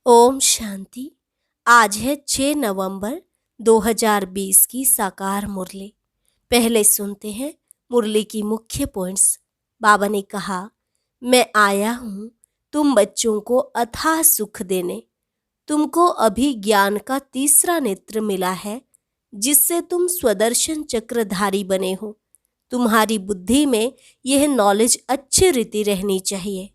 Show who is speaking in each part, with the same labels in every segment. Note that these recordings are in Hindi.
Speaker 1: ओम शांति। आज है 6 नवंबर 2020 की साकार मुरली। पहले सुनते हैं मुरली की मुख्य पॉइंट्स। बाबा ने कहा, मैं आया हूँ तुम बच्चों को अथाह सुख देने। तुमको अभी ज्ञान का तीसरा नेत्र मिला है, जिससे तुम स्वदर्शन चक्रधारी बने हो। तुम्हारी बुद्धि में यह नॉलेज अच्छी रीति रहनी चाहिए।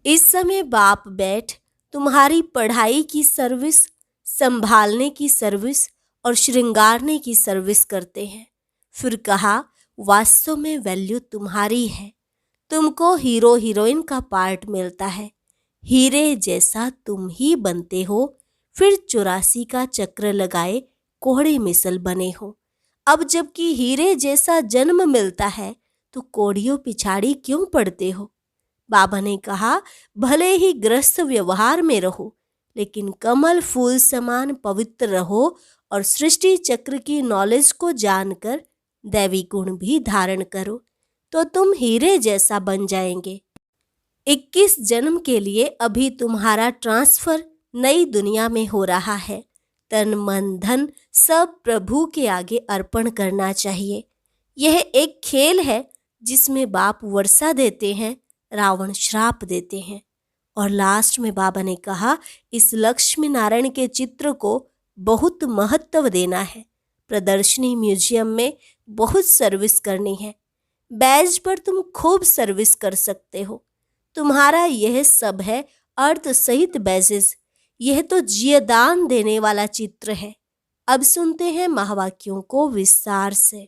Speaker 1: इस समय बाप बैठ तुम्हारी पढ़ाई की सर्विस, संभालने की सर्विस और श्रृंगारने की सर्विस करते हैं। फिर कहा, वास्तव में वैल्यू तुम्हारी है। तुमको हीरो हीरोइन का पार्ट मिलता है। हीरे जैसा तुम ही बनते हो। फिर 84 का चक्र लगाए कोहड़े मिसल बने हो। अब जबकि हीरे जैसा जन्म मिलता है तो कोड़ियों पिछाड़ी क्यों पड़ते हो? बाबा ने कहा, भले ही ग्रस्त व्यवहार में रहो, लेकिन कमल फूल समान पवित्र रहो और सृष्टि चक्र की नॉलेज को जानकर दैवी गुण भी धारण करो, तो तुम हीरे जैसा बन जाएंगे। 21 जन्म के लिए अभी तुम्हारा ट्रांसफर नई दुनिया में हो रहा है। तन मन धन सब प्रभु के आगे अर्पण करना चाहिए। यह एक खेल है जिसमें बाप वर्षा देते हैं, रावण श्राप देते हैं। और लास्ट में बाबा ने कहा, इस लक्ष्मी नारायण के चित्र को बहुत महत्व देना है। प्रदर्शनी म्यूजियम में बहुत सर्विस करनी है। बैज पर तुम खूब सर्विस कर सकते हो। तुम्हारा यह सब है अर्थ सहित बैजेस। यह तो जियदान देने वाला चित्र है। अब सुनते हैं महावाक्यों को विस्तार से।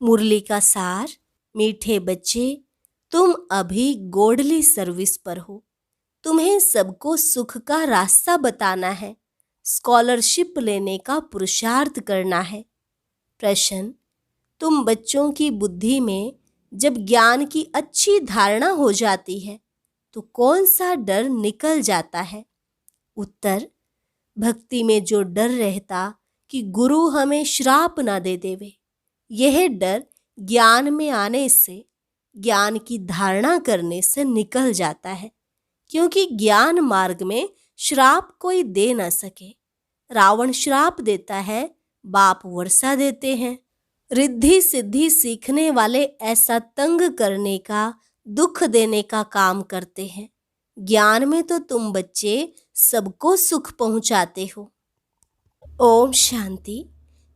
Speaker 1: मुरली का सार। मीठे बच्चे, तुम अभी गोडली सर्विस पर हो। तुम्हें सबको सुख का रास्ता बताना है। स्कॉलरशिप लेने का पुरुषार्थ करना है। प्रश्न, तुम बच्चों की बुद्धि में जब ज्ञान की अच्छी धारणा हो जाती है तो कौन सा डर निकल जाता है? उत्तर, भक्ति में जो डर रहता कि गुरु हमें श्राप ना दे देवे, यह डर ज्ञान में आने से, ज्ञान की धारणा करने से निकल जाता है। क्योंकि ज्ञान मार्ग में श्राप कोई दे न सके। रावण श्राप देता है, बाप वर्षा देते हैं। रिद्धि सिद्धि सीखने वाले ऐसा तंग करने का, दुख देने का काम करते हैं। ज्ञान में तो तुम बच्चे सबको सुख पहुंचाते हो। ओम शांति।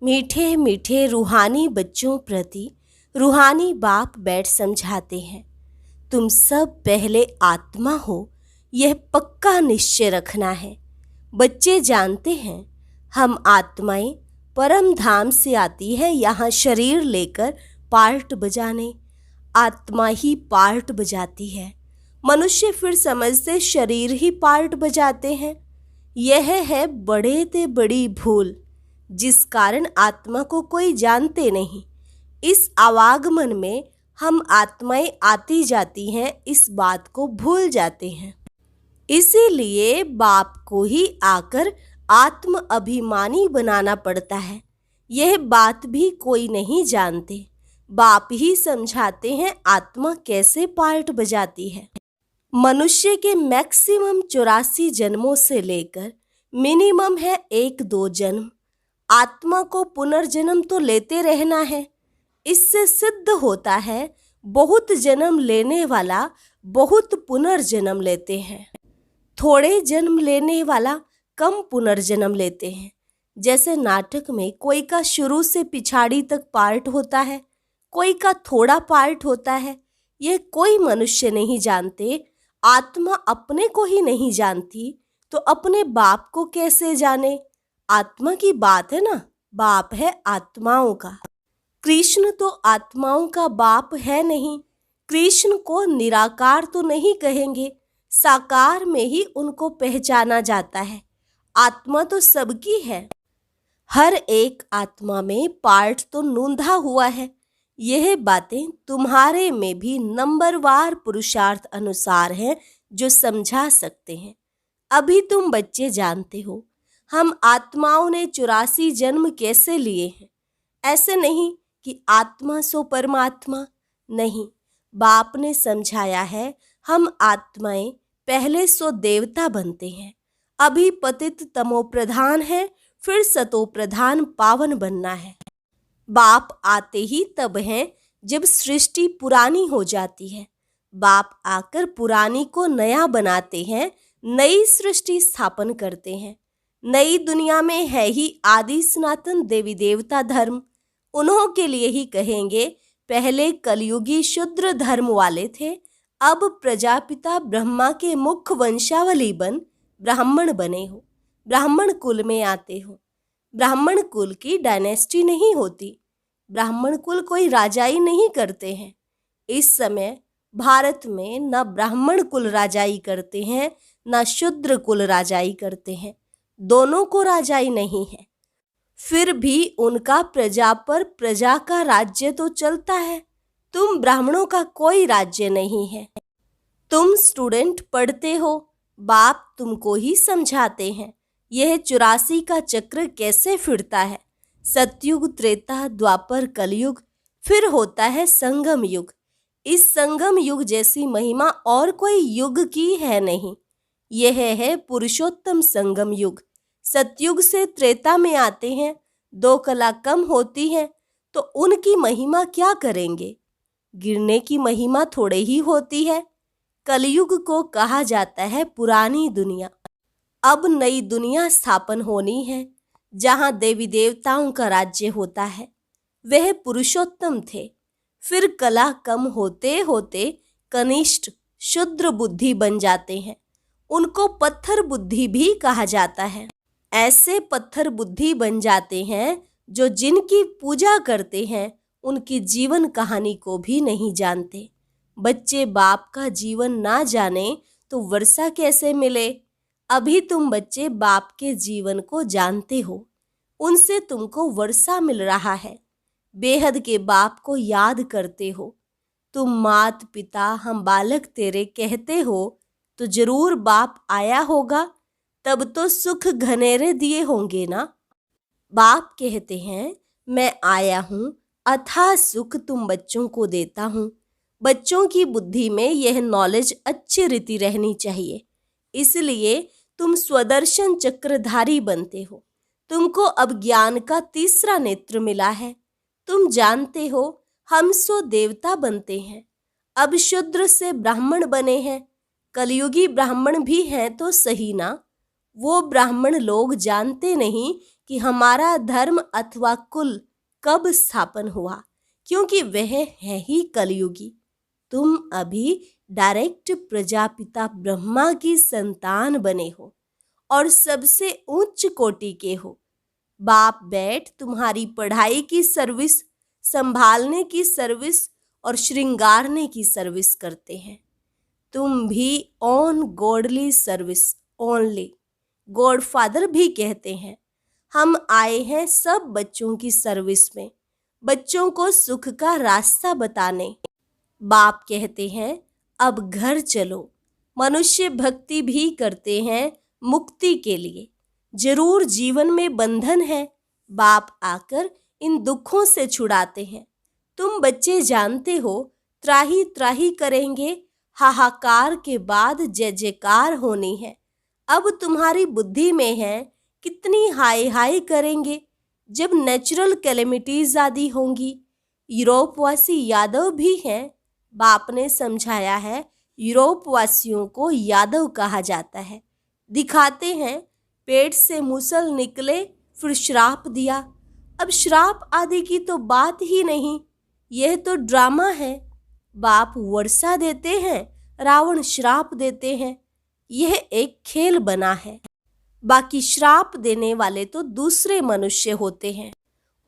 Speaker 1: मीठे मीठे रूहानी बच्चों प्रति रूहानी बाप बैठ समझाते हैं, तुम सब पहले आत्मा हो, यह पक्का निश्चय रखना है। बच्चे जानते हैं हम आत्माएं परम धाम से आती है यहाँ शरीर लेकर पार्ट बजाने। आत्मा ही पार्ट बजाती है। मनुष्य फिर समझते शरीर ही पार्ट बजाते हैं। यह है बड़े ते बड़ी भूल, जिस कारण आत्मा को कोई जानते नहीं। इस आवागमन में हम आत्माएं आती जाती हैं, इस बात को भूल जाते हैं। इसीलिए बाप को ही आकर आत्म अभिमानी बनाना पड़ता है। यह बात भी कोई नहीं जानते। बाप ही समझाते हैं आत्मा कैसे पार्ट बजाती है। मनुष्य के मैक्सिमम 84 जन्मों से लेकर मिनिमम है 1-2 जन्म। आत्मा को पुनर्जन्म तो लेते रहना है। इससे सिद्ध होता है बहुत जन्म लेने वाला बहुत पुनर्जन्म लेते हैं। थोड़े जन्म लेने वाला कम पुनर्जन्म लेते हैं। जैसे नाटक में कोई का शुरू से पिछाड़ी तक पार्ट होता है, कोई का थोड़ा पार्ट होता है। यह कोई मनुष्य नहीं जानते। आत्मा अपने को ही नहीं जानती तो अपने बाप को कैसे जाने? आत्मा की बात है ना, बाप है आत्माओं का। कृष्ण तो आत्माओं का बाप है नहीं। कृष्ण को निराकार तो नहीं कहेंगे, साकार में ही उनको पहचाना जाता है। आत्मा तो सबकी है। हर एक आत्मा में पार्ट तो नूंधा हुआ है। यह बातें तुम्हारे में भी नंबरवार पुरुषार्थ अनुसार हैं, जो समझा सकते हैं। अभी तुम बच्चे जानते हो हम आत्माओं ने 84 जन्म कैसे लिए हैं। ऐसे नहीं कि आत्मा सो परमात्मा, नहीं। बाप ने समझाया है हम आत्माएं पहले सो देवता बनते हैं, अभी पतित तमो प्रधान है, फिर सतो प्रधान पावन बनना है। बाप आते ही तब हैं जब सृष्टि पुरानी हो जाती है। बाप आकर पुरानी को नया बनाते हैं, नई सृष्टि स्थापन करते हैं। नई दुनिया में है ही आदि सनातन देवी देवता धर्म। उन्हों के लिए ही कहेंगे, पहले कलयुगी शूद्र धर्म वाले थे, अब प्रजापिता ब्रह्मा के मुख वंशावली बन ब्राह्मण बने हो, ब्राह्मण कुल में आते हो। ब्राह्मण कुल की डायनेस्टी नहीं होती, ब्राह्मण कुल कोई राजाई नहीं करते हैं। इस समय भारत में न ब्राह्मण कुल राजाई करते हैं, न शूद्र कुल राजाई करते हैं, दोनों को राजाई नहीं है। फिर भी उनका प्रजा पर प्रजा का राज्य तो चलता है। तुम ब्राह्मणों का कोई राज्य नहीं है। तुम स्टूडेंट पढ़ते हो, बाप तुमको ही समझाते हैं यह 84 का चक्र कैसे फिरता है। सतयुग, त्रेता, द्वापर, कलयुग, फिर होता है संगम युग। इस संगम युग जैसी महिमा और कोई युग की है नहीं। यह है पुरुषोत्तम संगम युग। सतयुग से त्रेता में आते हैं, 2 कला कम होती है तो उनकी महिमा क्या करेंगे। गिरने की महिमा थोड़े ही होती है। कलयुग को कहा जाता है पुरानी दुनिया। अब नई दुनिया स्थापन होनी है, जहां देवी देवताओं का राज्य होता है। वह पुरुषोत्तम थे, फिर कला कम होते होते कनिष्ठ शुद्र बुद्धि बन जाते हैं। उनको पत्थर बुद्धि भी कहा जाता है। ऐसे पत्थर बुद्धि बन जाते हैं जो जिनकी पूजा करते हैं उनकी जीवन कहानी को भी नहीं जानते। बच्चे बाप का जीवन ना जाने तो वर्षा कैसे मिले। अभी तुम बच्चे बाप के जीवन को जानते हो, उनसे तुमको वर्षा मिल रहा है। बेहद के बाप को याद करते हो। तुम मात पिता हम बालक तेरे कहते हो तो जरूर बाप आया होगा, तब तो सुख घनेरे दिए होंगे ना। बाप कहते हैं मैं आया हूँ, अथाह सुख तुम बच्चों को देता हूँ। बच्चों की बुद्धि में यह नॉलेज अच्छी रीति रहनी चाहिए, इसलिए तुम स्वदर्शन चक्रधारी बनते हो। तुमको अब ज्ञान का तीसरा नेत्र मिला है। तुम जानते हो हम सो देवता बनते हैं। अब शूद्र से ब्राह्मण बने हैं। कलयुगी ब्राह्मण भी हैं तो सही ना। वो ब्राह्मण लोग जानते नहीं कि हमारा धर्म अथवा कुल कब स्थापन हुआ, क्योंकि वह है ही कलयुगी। तुम अभी डायरेक्ट प्रजापिता ब्रह्मा की संतान बने हो और सबसे उच्च कोटि के हो। बाप बैठ तुम्हारी पढ़ाई की सर्विस, संभालने की सर्विस और श्रृंगारने की सर्विस करते हैं। तुम भी on godly service only. God father भी कहते हैं हम आए हैं सब बच्चों की सर्विस में, बच्चों को सुख का रास्ता बताने। बाप कहते हैं अब घर चलो। मनुष्य भक्ति भी करते हैं मुक्ति के लिए। जरूर जीवन में बंधन है, बाप आकर इन दुखों से छुड़ाते हैं। तुम बच्चे जानते हो त्राही त्राही करेंगे, हाहाकार के बाद जय जयकार होनी है। अब तुम्हारी बुद्धि में है कितनी हाय हाय करेंगे जब नेचुरल कैलेमिटीज आदि होंगी। यूरोपवासी यादव भी हैं। बाप ने समझाया है यूरोपवासियों को यादव कहा जाता है। दिखाते हैं पेट से मूसल निकले फिर श्राप दिया। अब श्राप आदि की तो बात ही नहीं, यह तो ड्रामा है। बाप वर्षा देते हैं, रावण श्राप देते हैं। यह एक खेल बना है। बाकी श्राप देने वाले तो दूसरे मनुष्य होते हैं,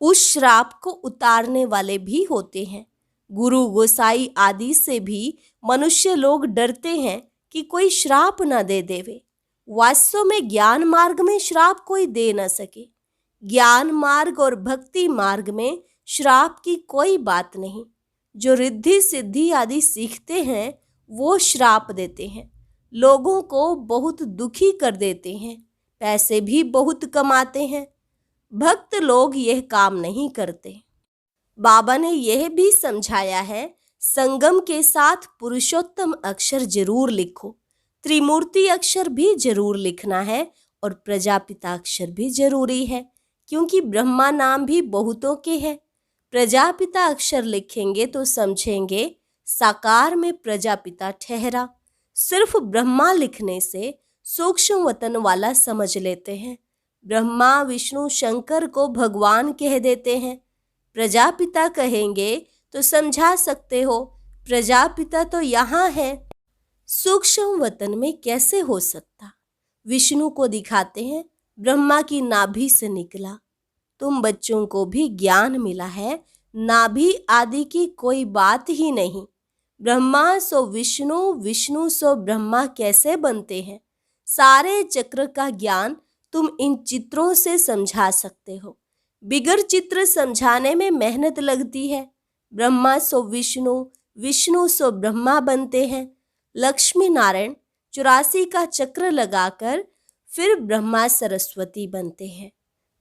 Speaker 1: उस श्राप को उतारने वाले भी होते हैं। गुरु गोसाई आदि से भी मनुष्य लोग डरते हैं कि कोई श्राप न दे देवे। वास्तव में ज्ञान मार्ग में श्राप कोई दे न सके। ज्ञान मार्ग और भक्ति मार्ग में श्राप की कोई बात नहीं। जो रिद्धि सिद्धि आदि सीखते हैं वो श्राप देते हैं, लोगों को बहुत दुखी कर देते हैं, पैसे भी बहुत कमाते हैं। भक्त लोग यह काम नहीं करते। बाबा ने यह भी समझाया है संगम के साथ पुरुषोत्तम अक्षर जरूर लिखो, त्रिमूर्ति अक्षर भी जरूर लिखना है और प्रजापिता अक्षर भी जरूरी है, क्योंकि ब्रह्मा नाम भी बहुतों के हैं। प्रजापिता अक्षर लिखेंगे तो समझेंगे साकार में प्रजापिता ठहरा। सिर्फ ब्रह्मा लिखने से सूक्ष्म वतन वाला समझ लेते हैं। ब्रह्मा विष्णु शंकर को भगवान कह देते हैं। प्रजापिता कहेंगे तो समझा सकते हो, प्रजापिता तो यहाँ है, सूक्ष्म वतन में कैसे हो सकता। विष्णु को दिखाते हैं, ब्रह्मा की नाभि से निकला। तुम बच्चों को भी ज्ञान मिला है, नाभि आदि की कोई बात ही नहीं। ब्रह्मा सो विष्णु, विष्णु सो ब्रह्मा कैसे बनते हैं, सारे चक्र का ज्ञान तुम इन चित्रों से समझा सकते हो। बिगर चित्र समझाने में मेहनत लगती है। ब्रह्मा सो विष्णु, विष्णु सो ब्रह्मा बनते हैं। लक्ष्मी नारायण 84 का चक्र लगाकर फिर ब्रह्मा सरस्वती बनते हैं।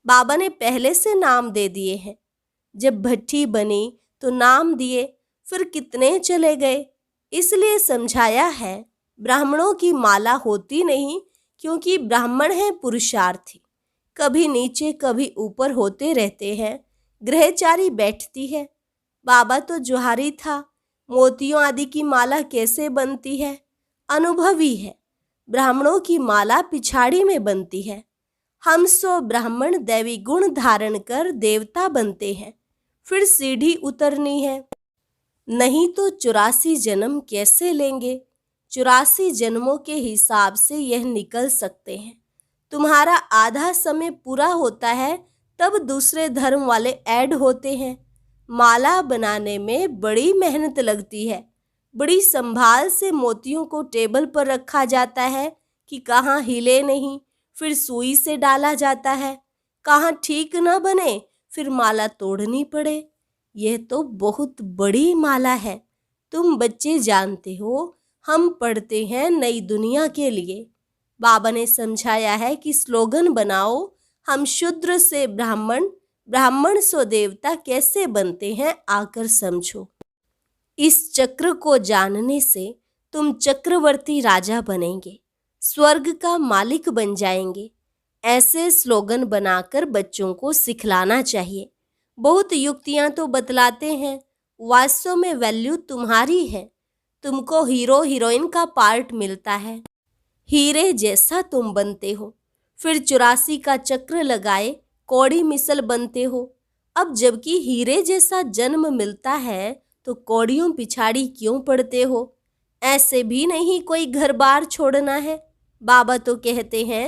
Speaker 1: बाबा ने पहले से नाम दे दिए हैं। जब भट्ठी बनी तो नाम दिए, फिर कितने चले गए। इसलिए समझाया है, ब्राह्मणों की माला होती नहीं, क्योंकि ब्राह्मण है पुरुषार्थी, कभी नीचे कभी ऊपर होते रहते हैं। ग्रहचारी बैठती है। बाबा तो जोहारी था, मोतियों आदि की माला कैसे बनती है, अनुभवी है। ब्राह्मणों की माला पिछाड़ी में बनती है। हम सो ब्राह्मण दैवी गुण धारण कर देवता बनते हैं, फिर सीढ़ी उतरनी है, नहीं तो 84 जन्म कैसे लेंगे। 84 जन्मों के हिसाब से यह निकल सकते हैं। तुम्हारा आधा समय पूरा होता है, तब दूसरे धर्म वाले ऐड होते हैं। माला बनाने में बड़ी मेहनत लगती है। बड़ी संभाल से मोतियों को टेबल पर रखा जाता है कि कहाँ हिले नहीं, फिर सुई से डाला जाता है। कहाँ ठीक न बने, फिर माला तोड़नी पड़े। यह तो बहुत बड़ी माला है। तुम बच्चे जानते हो, हम पढ़ते हैं नई दुनिया के लिए। बाबा ने समझाया है कि स्लोगन बनाओ, हम शूद्र से ब्राह्मण, ब्राह्मण सो देवता कैसे बनते हैं, आकर समझो। इस चक्र को जानने से तुम चक्रवर्ती राजा बनेंगे, स्वर्ग का मालिक बन जाएंगे। ऐसे स्लोगन बनाकर बच्चों को सिखलाना चाहिए। बहुत युक्तियां तो बतलाते हैं, वास्तव में वैल्यू तुम्हारी है। तुमको हीरो हीरोइन का पार्ट मिलता है, हीरे जैसा तुम बनते हो। फिर 84 का चक्र लगाए कौड़ी मिसल बनते हो। अब जबकि हीरे जैसा जन्म मिलता है तो कौड़ियों पिछाड़ी क्यों पड़ते हो। ऐसे भी नहीं कोई घर बार छोड़ना है। बाबा तो कहते हैं,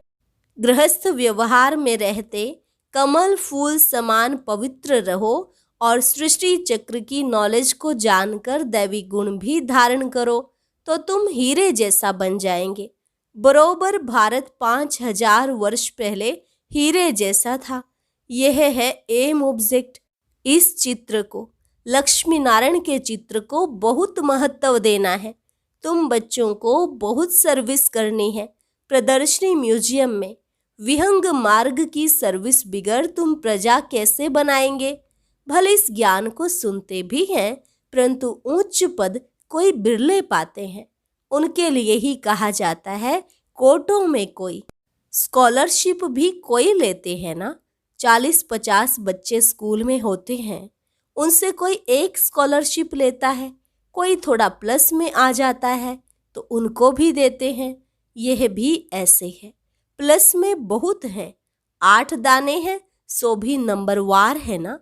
Speaker 1: गृहस्थ व्यवहार में रहते कमल फूल समान पवित्र रहो और सृष्टि चक्र की नॉलेज को जानकर दैवी गुण भी धारण करो, तो तुम हीरे जैसा बन जाएंगे। बरोबर भारत 5000 वर्ष पहले हीरे जैसा था। यह है एम ऑब्जेक्ट। इस चित्र को, लक्ष्मी नारायण के चित्र को बहुत महत्व देना है। तुम बच्चों को बहुत सर्विस करनी है। प्रदर्शनी म्यूजियम में विहंग मार्ग की सर्विस बिगर तुम प्रजा कैसे बनाएंगे। भले इस ज्ञान को सुनते भी हैं, परंतु उच्च पद कोई बिरले पाते हैं। उनके लिए ही कहा जाता है, कोटों में कोई। स्कॉलरशिप भी कोई लेते हैं ना। 40-50 बच्चे स्कूल में होते हैं, उनसे कोई एक स्कॉलरशिप लेता है। कोई थोड़ा प्लस में आ जाता है तो उनको भी देते हैं। यह भी ऐसे है। प्लस में बहुत हैं, 8 दाने हैं, सो भी नंबरवार है ना।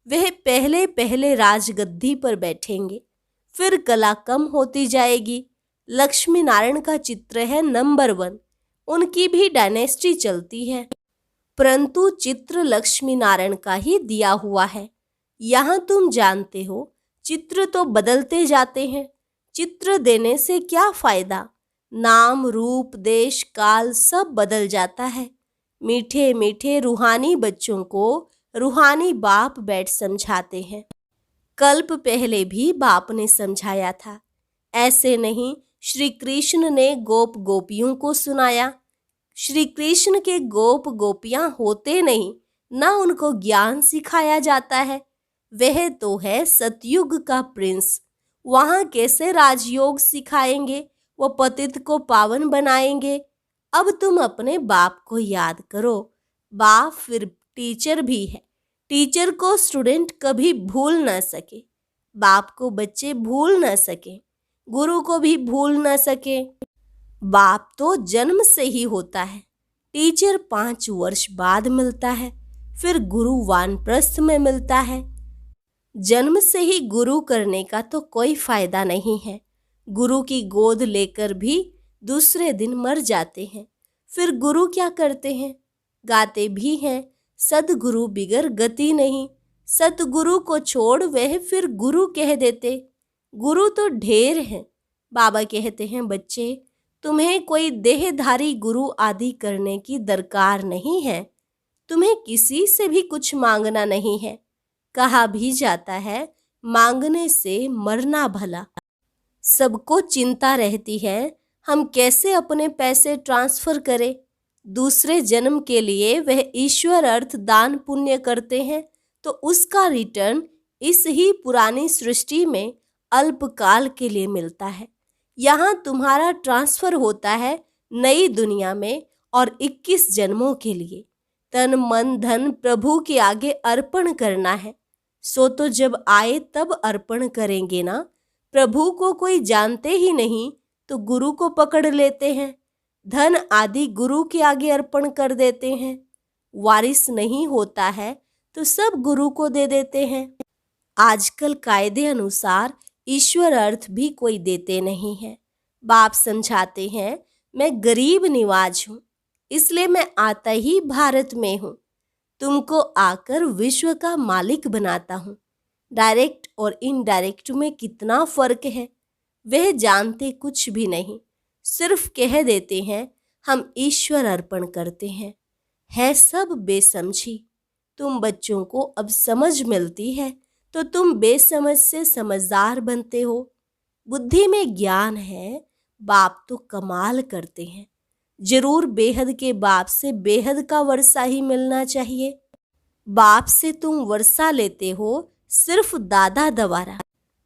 Speaker 1: वह पहले पहले राजगद्दी पर बैठेंगे, फिर कला कम होती जाएगी। लक्ष्मी नारायण का चित्र है नंबर 1, उनकी भी डायनेस्टी चलती है, परंतु चित्र लक्ष्मी नारायण का ही दिया हुआ है। यहाँ तुम जानते हो, चित्र तो बदलते जाते हैं। चित्र देने से क्या फायदा, नाम रूप देश काल सब बदल जाता है। मीठे मीठे रूहानी बच्चों को रूहानी बाप बैठ समझाते हैं। कल्प पहले भी बाप ने समझाया था। ऐसे नहीं श्री कृष्ण ने गोप गोपियों को सुनाया। श्री कृष्ण के गोप गोपियां होते नहीं, ना उनको ज्ञान सिखाया जाता है। वह तो है सतयुग का प्रिंस। वहाँ कैसे राजयोग सिखाएंगे, वो पतित को पावन बनाएंगे। अब तुम अपने बाप को याद करो। बाप फिर टीचर भी है। टीचर को स्टूडेंट कभी भूल ना सके, बाप को बच्चे भूल ना सके, गुरु को भी भूल ना सके। बाप तो जन्म से ही होता है, टीचर 5 वर्ष बाद मिलता है, फिर गुरु वानप्रस्थ में मिलता है। जन्म से ही गुरु करने का तो कोई फायदा नहीं है। गुरु की गोद लेकर भी दूसरे दिन मर जाते हैं। फिर गुरु क्या करते हैं? गाते भी हैं, सदगुरु बिगर गति नहीं। सतगुरु को छोड़ वह फिर गुरु कह देते। गुरु तो ढेर हैं। बाबा कहते हैं, बच्चे तुम्हें कोई देहधारी गुरु आदि करने की दरकार नहीं है। तुम्हें किसी से भी कुछ मांगना नहीं है। कहा भी जाता है, मांगने से मरना भला। सबको चिंता रहती है हम कैसे अपने पैसे ट्रांसफर करें। दूसरे जन्म के लिए वह ईश्वर अर्थ दान पुण्य करते हैं तो उसका रिटर्न इस ही पुरानी सृष्टि में अल्पकाल के लिए मिलता है। यहाँ तुम्हारा ट्रांसफर होता है नई दुनिया में और 21 जन्मों के लिए। तन मन धन प्रभु के आगे अर्पण करना है। सो तो जब आए तब अर्पण करेंगे ना। प्रभु को कोई जानते ही नहीं तो गुरु को पकड़ लेते हैं। धन आदि गुरु के आगे अर्पण कर देते हैं। वारिस नहीं होता है तो सब गुरु को दे देते हैं। आजकल कायदे अनुसार ईश्वर अर्थ भी कोई देते नहीं है। बाप समझाते हैं, मैं गरीब निवाज हूँ, इसलिए मैं आता ही भारत में हूँ। तुमको आकर विश्व का मालिक बनाता हूँ। डायरेक्ट और इनडायरेक्ट में कितना फर्क है वह जानते कुछ भी नहीं। सिर्फ कह देते हैं हम ईश्वर अर्पण करते हैं। है सब बेसमझी। तुम बच्चों को अब समझ मिलती है तो तुम बेसमझ से समझदार बनते हो। बुद्धि में ज्ञान है, बाप तो कमाल करते हैं। जरूर बेहद के बाप से बेहद का वर्षा ही मिलना चाहिए। बाप से तुम वर्षा लेते हो सिर्फ दादा द्वारा।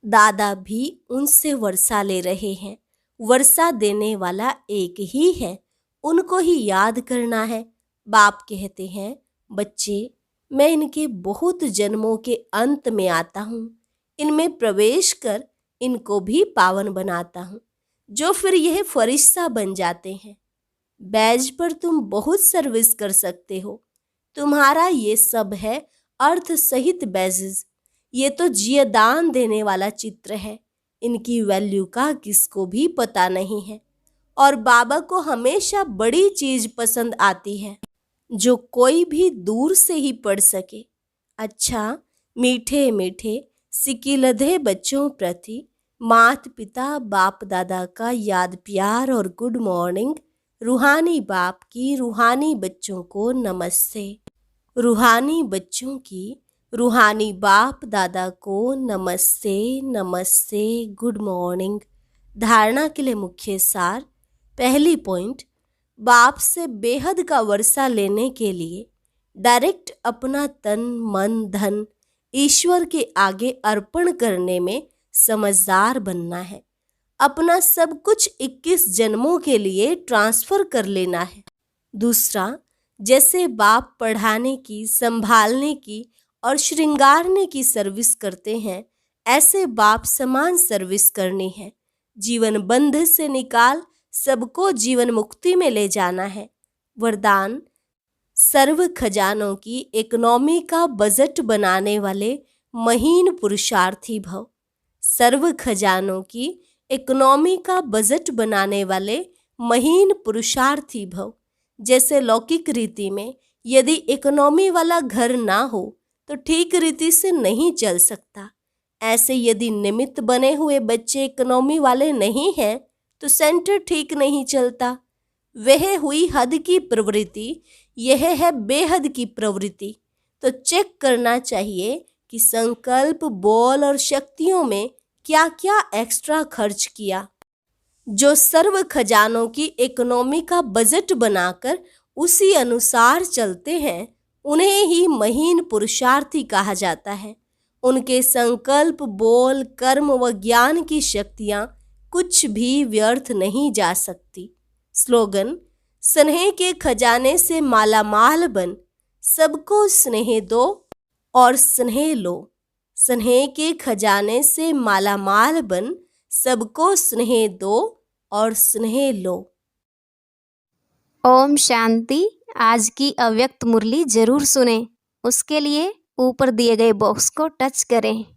Speaker 1: दादा भी उनसे वर्षा ले रहे हैं। वर्षा देने वाला एक ही है, उनको ही याद करना है। बाप कहते हैं, बच्चे मैं इनके बहुत जन्मों के अंत में आता हूँ। इनमें प्रवेश कर इनको भी पावन बनाता हूँ, जो फिर यह फरिश्ता बन जाते हैं। बैज पर तुम बहुत सर्विस कर सकते हो। तुम्हारा ये सब है अर्थ सहित बैजेस। ये तो जियदान देने वाला चित्र है। इनकी वैल्यू का किसको भी पता नहीं है। और बाबा को हमेशा बड़ी चीज पसंद आती है जो कोई भी दूर से ही पढ़ सके। अच्छा, मीठे मीठे सिकिलधे बच्चों प्रति माता पिता बाप दादा का याद प्यार और गुड मॉर्निंग। रूहानी बाप की रूहानी बच्चों को नमस्ते। रूहानी बच्चों की रूहानी बाप दादा को नमस्ते नमस्ते, गुड मॉर्निंग। धारणा के लिए मुख्य सार। पहली पॉइंट, बाप से बेहद का वर्षा लेने के लिए डायरेक्ट अपना तन मन धन ईश्वर के आगे अर्पण करने में समझदार बनना है। अपना सब कुछ 21 जन्मों के लिए ट्रांसफर कर लेना है। दूसरा, जैसे बाप पढ़ाने की, संभालने की और श्रृंगारने की सर्विस करते हैं, ऐसे बाप समान सर्विस करनी है। जीवन बंध से निकाल सबको जीवन मुक्ति में ले जाना है। वरदान, सर्व खजानों की इकोनॉमी का बजट बनाने वाले महीन पुरुषार्थी भव। सर्व खजानों की इकोनॉमी का बजट बनाने वाले महीन पुरुषार्थी भव। जैसे लौकिक रीति में यदि इकोनॉमी वाला घर ना हो तो ठीक रीति से नहीं चल सकता। ऐसे यदि निमित्त बने हुए बच्चे इकोनॉमी वाले नहीं हैं तो सेंटर ठीक नहीं चलता। वह हुई हद की प्रवृत्ति, यह है बेहद की प्रवृत्ति। तो चेक करना चाहिए कि संकल्प, बॉल और शक्तियों में क्या क्या एक्स्ट्रा खर्च किया। जो सर्व खजानों की इकोनॉमी का बजट बनाकर उसी अनुसार चलते हैं, उन्हें ही महीन पुरुषार्थी कहा जाता है। उनके संकल्प, बोल, कर्म व ज्ञान की शक्तियाँ कुछ भी व्यर्थ नहीं जा सकती। स्लोगन, स्नेह के खजाने से माला माल बन सबको स्नेह दो और स्नेह लो। स्नेह के खजाने से माला माल बन सबको स्नेह दो और स्नेह लो।
Speaker 2: ओम शांति। आज की अव्यक्त मुरली जरूर सुने। उसके लिए ऊपर दिए गए बॉक्स को टच करें।